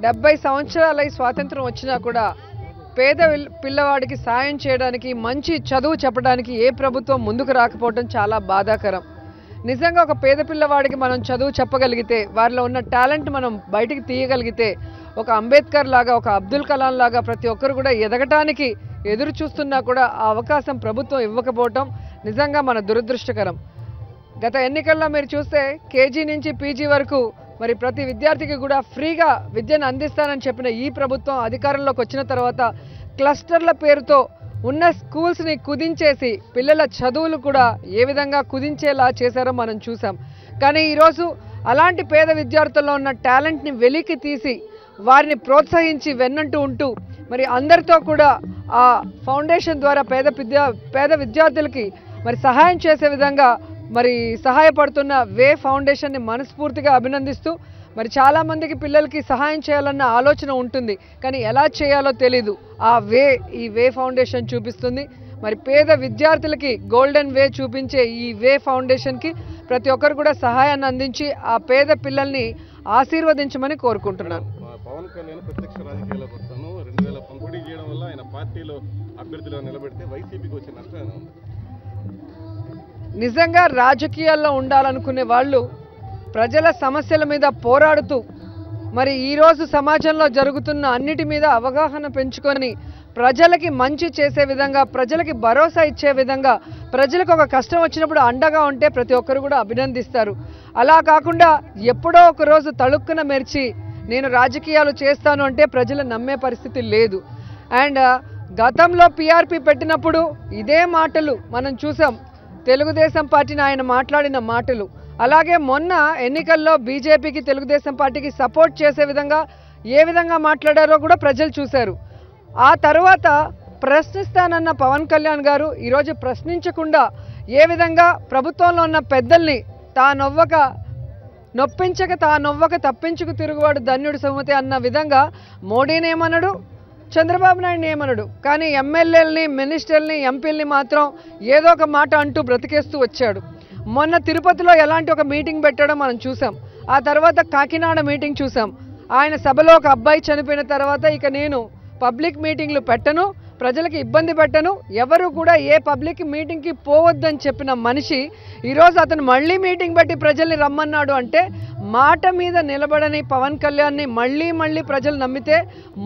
70 సంవత్సరాల స్వాతంత్రం వచ్చినా కూడా పేద పిల్లవాడికి సాయం చేయడానికి మంచి చదువు చెప్పడానికి ఏ ప్రభుత్వం ముందుకు రాకపోవడం చాలా బాధాకరం. నిజంగా ఒక పేద పిల్లవాడికి మనం చదువు చెప్పగలిగితే, వారిలో ఉన్న టాలెంట్ మనం బయటికి తీయగలిగితే, ఒక అంబేద్కర్ లాగా, ఒక అబ్దుల్ కలాం లాగా ప్రతి ఒక్కరు కూడా ఎదగటానికి ఎదురు చూస్తున్నా కూడా ఆ అవకాశం ప్రభుత్వం ఇవ్వకపోవటం నిజంగా మన దురదృష్టకరం. గత ఎన్నికల్లో మీరు చూస్తే కేజీ నుంచి పీజీ వరకు మరి ప్రతి విద్యార్థికి కూడా ఫ్రీగా విద్యను అందిస్తానని చెప్పిన ఈ ప్రభుత్వం అధికారంలోకి వచ్చిన తర్వాత క్లస్టర్ల పేరుతో ఉన్న స్కూల్స్ని కుదించేసి పిల్లల చదువులు కూడా ఏ విధంగా కుదించేలా చేశారో మనం చూసాం. కానీ ఈరోజు అలాంటి పేద విద్యార్థుల్లో ఉన్న టాలెంట్ని వెలికి తీసి వారిని ప్రోత్సహించి వెన్నంటూ ఉంటూ మరి అందరితో కూడా ఆ ఫౌండేషన్ ద్వారా పేద విద్యార్థులకి మరి సహాయం చేసే విధంగా మరి సహాయపడుతున్న వే ఫౌండేషన్ని మనస్ఫూర్తిగా అభినందిస్తూ, మరి చాలామందికి పిల్లలకి సహాయం చేయాలన్న ఆలోచన ఉంటుంది, కానీ ఎలా చేయాలో తెలీదు. ఈ వే ఫౌండేషన్ చూపిస్తుంది. మరి పేద విద్యార్థులకి గోల్డెన్ వే చూపించే ఈ వే ఫౌండేషన్కి ప్రతి ఒక్కరు కూడా సహాయాన్ని అందించి ఆ పేద పిల్లల్ని ఆశీర్వదించమని కోరుకుంటున్నాను. పవన్ కళ్యాణ్ ప్రత్యక్ష రాజకీయాల్లోకి వస్తాను 2019 చేయడం వల్ల ఆయన పార్టీలో అభ్యర్థులు నిలబెడితే వైసీపీకి వచ్చే నష్టం ఉంది. నిజంగా రాజకీయాల్లో ఉండాలనుకునే వాళ్ళు ప్రజల సమస్యల మీద పోరాడుతూ మరి ఈరోజు సమాజంలో జరుగుతున్న అన్నిటి మీద అవగాహన పెంచుకొని ప్రజలకి మంచి చేసే విధంగా, ప్రజలకి భరోసా ఇచ్చే విధంగా, ప్రజలకు ఒక కష్టం వచ్చినప్పుడు అండగా ఉంటే ప్రతి ఒక్కరు కూడా అభినందిస్తారు. అలా కాకుండా ఎప్పుడో ఒక రోజు తళుక్కున మెరిచి నేను రాజకీయాలు చేస్తాను అంటే ప్రజలు నమ్మే పరిస్థితి లేదు. అండ్ గతంలో పీఆర్పీ పెట్టినప్పుడు ఇదే మాటలు మనం చూసాం, తెలుగుదేశం పార్టీని ఆయన మాట్లాడిన మాటలు. అలాగే మొన్న ఎన్నికల్లో బీజేపీకి తెలుగుదేశం పార్టీకి సపోర్ట్ చేసే విధంగా ఏ విధంగా మాట్లాడారో కూడా ప్రజలు చూశారు. ఆ తర్వాత ప్రశ్నిస్తానన్న పవన్ కళ్యాణ్ గారు ఈరోజు ప్రశ్నించకుండా ఏ విధంగా ప్రభుత్వంలో ఉన్న పెద్దల్ని నొప్పించక తానొవ్వక తప్పించుకు తిరుగువాడు ధన్యుడు సుమతి అన్న విధంగా మోడీని ఏమన్నాడు, చంద్రబాబు నాయుడిని ఏమన్నాడు, కానీ ఎమ్మెల్యేలని, మినిస్టర్ని, ఎంపీలని మాత్రం ఏదో ఒక మాట అంటూ బ్రతికేస్తూ వచ్చాడు. మొన్న తిరుపతిలో ఎలాంటి ఒక మీటింగ్ పెట్టాడో మనం చూసాం. ఆ తర్వాత కాకినాడ మీటింగ్ చూసాం. ఆయన సభలో ఒక అబ్బాయి చనిపోయిన తర్వాత ఇక నేను పబ్లిక్ మీటింగ్లు పెట్టను, ప్రజలకు ఇబ్బంది పెట్టను, ఎవరు కూడా ఏ పబ్లిక్ మీటింగ్కి పోవద్దని చెప్పిన మనిషి ఈరోజు అతను మళ్ళీ మీటింగ్ పెట్టి ప్రజల్ని రమ్మన్నాడు అంటే మాట మీద నిలబడని పవన్ కళ్యాణ్ని మళ్ళీ ప్రజలు నమ్మితే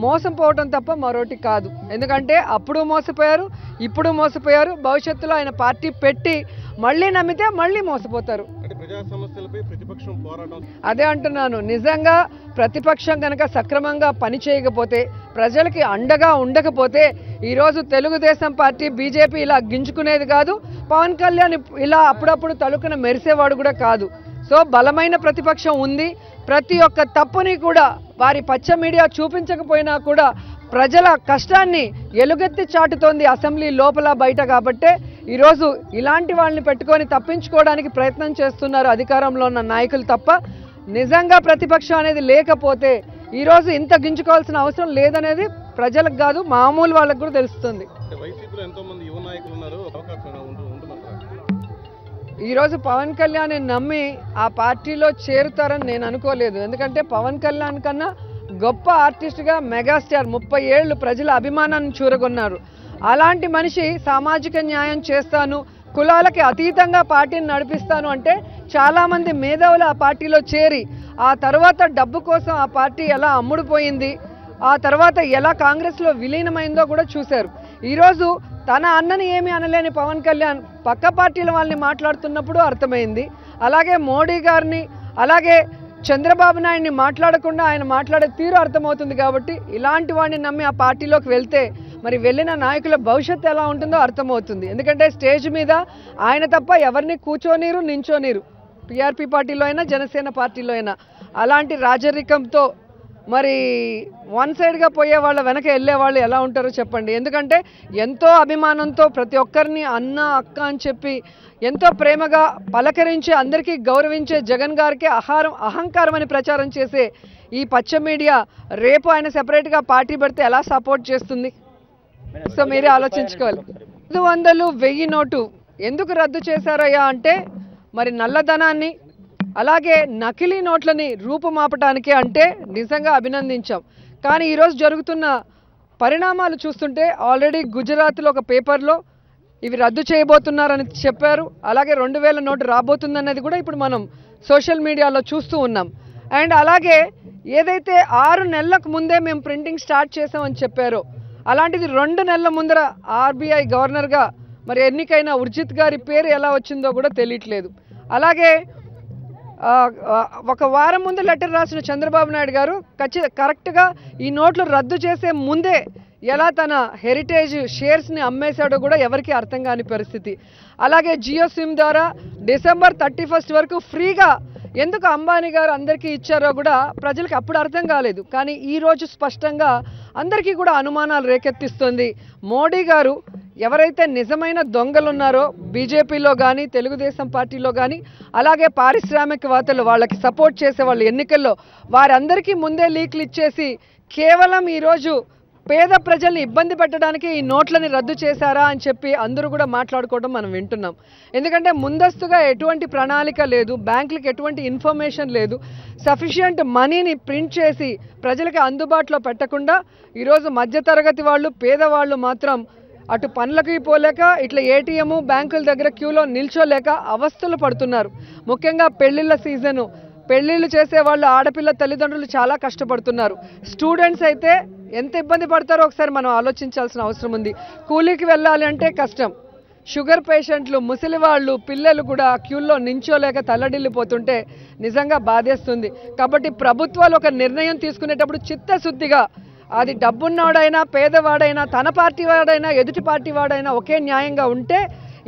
మోసం పోవటం తప్ప మరోటి కాదు. ఎందుకంటే అప్పుడు మోసపోయారు, ఇప్పుడు మోసపోయారు, భవిష్యత్తులో ఆయన పార్టీ పెట్టి మళ్ళీ నమ్మితే మళ్ళీ మోసపోతారు. అదే అంటున్నాను, నిజంగా ప్రతిపక్షం కనుక సక్రమంగా పనిచేయకపోతే, ప్రజలకి అండగా ఉండకపోతే ఈరోజు తెలుగుదేశం పార్టీ, బీజేపీ ఇలా గింజుకునేది కాదు, పవన్ కళ్యాణ్ ఇలా అప్పుడప్పుడు తలుకున మెరిసేవాడు కూడా కాదు. సో బలమైన ప్రతిపక్షం ఉంది. ప్రతి ఒక్క తప్పుని కూడా వారి పచ్చ మీడియా చూపించకపోయినా కూడా ప్రజల కష్టాన్ని ఎలుగెత్తి చాటుతోంది అసెంబ్లీ లోపల బయట. కాబట్టే ఈరోజు ఇలాంటి వాళ్ళని పెట్టుకొని తప్పించుకోవడానికి ప్రయత్నం చేస్తున్నారు అధికారంలో ఉన్న నాయకులు తప్ప నిజంగా ప్రతిపక్షం అనేది లేకపోతే ఈరోజు ఇంత గింజుకోవాల్సిన అవసరం లేదనేది ప్రజలకు కాదు, మామూలు వాళ్ళకు కూడా తెలుస్తుంది. ఈరోజు పవన్ కళ్యాణ్ నమ్మి ఆ పార్టీలో చేరుతారని నేను అనుకోలేదు. ఎందుకంటే పవన్ కళ్యాణ్ కన్నా గొప్ప ఆర్టిస్ట్గా మెగాస్టార్ 30 ఏళ్ళు ప్రజల అభిమానాన్ని చూరగొన్నారు. అలాంటి మనిషి సామాజిక న్యాయం చేస్తాను, కులాలకి అతీతంగా పార్టీని నడిపిస్తాను అంటే చాలామంది మేధావులు ఆ పార్టీలో చేరి ఆ తర్వాత డబ్బు కోసం ఆ పార్టీ ఎలా అమ్ముడుపోయింది, ఆ తర్వాత ఎలా కాంగ్రెస్లో విలీనమైందో కూడా చూశారు. ఈరోజు తన అన్నని ఏమీ అనలేని పవన్ కళ్యాణ్ పక్క పార్టీల వాళ్ళని మాట్లాడుతున్నప్పుడు అర్థమైంది. అలాగే మోడీ గారిని, అలాగే చంద్రబాబు నాయుడిని మాట్లాడకుండా ఆయన మాట్లాడే తీరు అర్థమవుతుంది. కాబట్టి ఇలాంటి వాడిని నమ్మి ఆ పార్టీలోకి వెళ్తే మరి వెళ్ళిన నాయకుల భవిష్యత్తు ఎలా ఉంటుందో అర్థమవుతుంది. ఎందుకంటే స్టేజ్ మీద ఆయన తప్ప ఎవరిని కూర్చోనీరు, నించోనీరు, టీఆర్పీ పార్టీలో అయినా జనసేన పార్టీలో అయినా. అలాంటి రాజరికంతో మరి వన్ సైడ్గా పోయే వాళ్ళ వెనక వెళ్ళే వాళ్ళు ఎలా ఉంటారో చెప్పండి. ఎందుకంటే ఎంతో అభిమానంతో ప్రతి ఒక్కరిని అన్న, అక్క అని చెప్పి ఎంతో ప్రేమగా పలకరించి అందరికీ గౌరవించే జగన్ గారికి అహంకారం అని ప్రచారం చేసే ఈ పచ్చ మీడియా రేపు ఆయన సెపరేట్గా పార్టీ పెడితే ఎలా సపోర్ట్ చేస్తుంది? సో మీరే ఆలోచించుకోవాలి. 500, 1000 నోటు ఎందుకు రద్దు చేశారయ్యా అంటే మరి నల్లధనాన్ని, అలాగే నకిలీ నోట్లని రూపుమాపటానికి అంటే నిజంగా అభినందించాం. కానీ ఈరోజు జరుగుతున్న పరిణామాలు చూస్తుంటే ఆల్రెడీ గుజరాత్లో ఒక పేపర్లో ఇవి రద్దు చేయబోతున్నారని చెప్పారు. అలాగే 2000 నోటు రాబోతుందన్నది కూడా ఇప్పుడు మనం సోషల్ మీడియాలో చూస్తూ ఉన్నాం. అండ్ అలాగే ఏదైతే 6 నెలలకు ముందే మేము ప్రింటింగ్ స్టార్ట్ చేసామని చెప్పారో అలాంటిది 2 నెలల ముందర ఆర్బీఐ గవర్నర్గా మరి ఎన్నికైన ఉర్జిత్ గారి పేరు ఎలా వచ్చిందో కూడా తెలియట్లేదు. అలాగే ఒక వారం ముందు లెటర్ రాసిన చంద్రబాబు నాయుడు గారు కరెక్ట్గా ఈ నోట్లు రద్దు చేసే ముందే ఎలా తన హెరిటేజ్ షేర్స్ని అమ్మేశాడో కూడా ఎవరికి అర్థం కాని పరిస్థితి. అలాగే జియో సిమ్ ద్వారా డిసెంబర్ 31 వరకు ఫ్రీగా ఎందుకు అంబానీ గారు అందరికీ ఇచ్చారో కూడా ప్రజలకు అప్పుడు అర్థం కాలేదు. కానీ ఈరోజు స్పష్టంగా అందరికీ కూడా అనుమానాలు రేకెత్తిస్తుంది. మోడీ గారు ఎవరైతే నిజమైన దొంగలు ఉన్నారో బీజేపీలో కానీ తెలుగుదేశం పార్టీలో కానీ అలాగే పారిశ్రామికవేత్తలు వాళ్ళకి సపోర్ట్ చేసే వాళ్ళు ఎన్నికల్లో వారందరికీ ముందే లీక్లు ఇచ్చేసి కేవలం ఈరోజు పేద ప్రజల్ని ఇబ్బంది పెట్టడానికి ఈ నోట్లని రద్దు చేశారా అని చెప్పి అందరూ కూడా మాట్లాడుకోవడం మనం వింటున్నాం. ఎందుకంటే ముందస్తుగా ఎటువంటి ప్రణాళిక లేదు, బ్యాంకులకు ఎటువంటి ఇన్ఫర్మేషన్ లేదు, సఫిషియంట్ మనీని ప్రింట్ చేసి ప్రజలకు అందుబాటులో పెట్టకుండా ఈరోజు మధ్యతరగతి వాళ్ళు పేదవాళ్ళు మాత్రం అటు పనులకి పోలేక ఇట్లా ఏటీఎం బ్యాంకుల దగ్గర క్యూలో నిల్చోలేక అవస్థలు పడుతున్నారు. ముఖ్యంగా పెళ్లిళ్ళ సీజను, పెళ్లిళ్ళు చేసే వాళ్ళు ఆడపిల్ల తల్లిదండ్రులు చాలా కష్టపడుతున్నారు. స్టూడెంట్స్ అయితే ఎంత ఇబ్బంది పడతారో ఒకసారి మనం ఆలోచించాల్సిన అవసరం ఉంది. కూలీకి వెళ్ళాలి అంటే కష్టం. షుగర్ పేషెంట్లు, ముసలి వాళ్ళు, పిల్లలు కూడా క్యూల్లో నించోలేక తల్లడిల్లిపోతుంటే నిజంగా బాధేస్తుంది. కాబట్టి ప్రభుత్వాలు ఒక నిర్ణయం తీసుకునేటప్పుడు చిత్తశుద్ధిగా అది డబ్బున్నవాడైనా పేదవాడైనా తన పార్టీ వాడైనా ఎదుటి పార్టీ వాడైనా ఒకే న్యాయంగా ఉంటే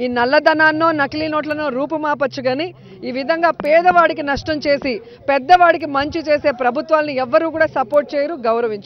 ఈ నల్లధనాన్నో నకిలీ నోట్లనో రూపుమాపచ్చు. కానీ ఈ విధంగా పేదవాడికి నష్టం చేసి పెద్దవాడికి మంచి చేసే ప్రభుత్వాలను ఎవ్వరూ కూడా సపోర్ట్ చేయరు, గౌరవించరు.